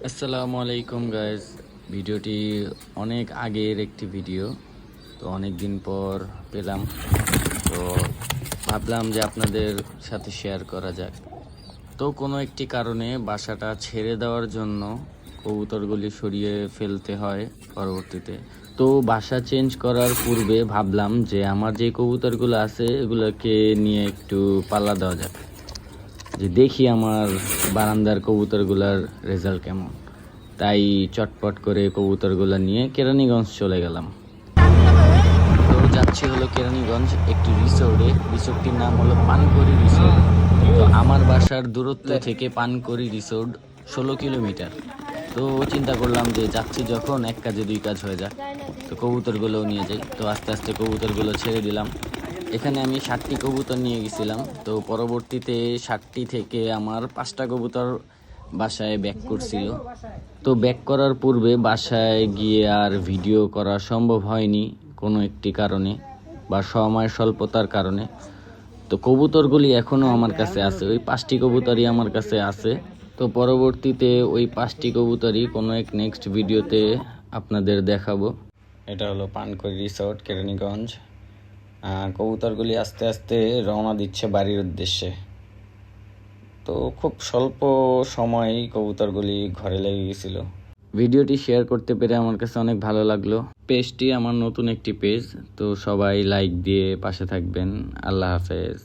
আসসালামু আলাইকুম গাইস। ভিডিওটি অনেক আগের একটি ভিডিও, তো অনেক দিন পর পেলাম, তো ভাবলাম যে আপনাদের সাথে শেয়ার করা যাক। তো কোনো একটি কারণে বাসাটা ছেড়ে দেওয়ার জন্য কবুতরগুলি সরিয়ে ফেলতে হয় পরবর্তীতে। তো বাসা চেঞ্জ করার পূর্বে ভাবলাম যে আমার যে কবুতরগুলো আছে এগুলোকে নিয়ে একটু পাল্লা দেওয়া যাক, যে দেখি আমার বারান্দার কবুতরগুলার রেজাল্ট কেমন। তাই চটপট করে কবুতরগুলো নিয়ে কেরানীগঞ্জ চলে গেলাম। তো যাচ্ছি হলো কেরানীগঞ্জ একটি রিসোর্টটির নাম হলো পানকড়ি রিসোর্ট। তো আমার বাসার দূরত্ব থেকে পানকড়ি রিসোর্ট 16 কিলোমিটার। তো চিন্তা করলাম যে যাচ্ছি যখন এক কাজে দুই কাজ হয়ে যায়, তো কবুতরগুলোও নিয়ে যাই। তো আস্তে আস্তে কবুতরগুলো ছেড়ে দিলাম। এখানে আমি 60টি কবুতর নিয়ে গেছিলাম। তো পরবর্তীতে 60টি থেকে আমার 5টা কবুতর বাসায় ব্যাক করছিল। তো ব্যাক করার পূর্বে বাসায় গিয়ে আর ভিডিও করা সম্ভব হয়নি কোনো একটি কারণে বা সময় স্বল্পতার কারণে। তো কবুতরগুলি এখনও আমার কাছে আছে, ওই 5টি কবুতরই আমার কাছে আছে। তো পরবর্তীতে ওই 5টি কবুতরই কোনো এক নেক্সট ভিডিওতে আপনাদের দেখাবো। এটা হলো পানকড়ি রিসোর্ট, কেরানীগঞ্জ। কবুতরগুলি আস্তে আস্তে রওনা দিচ্ছে বাড়ির উদ্দেশ্যে। তো খুব স্বল্প সময় কবুতরগুলি ঘরে লেগে গেছিল। ভিডিওটি শেয়ার করতে পেরে আমার কাছে অনেক ভালো লাগলো। পেজটি আমার নতুন একটি পেজ, তো সবাই লাইক দিয়ে পাশে থাকবেন। আল্লাহ হাফেজ।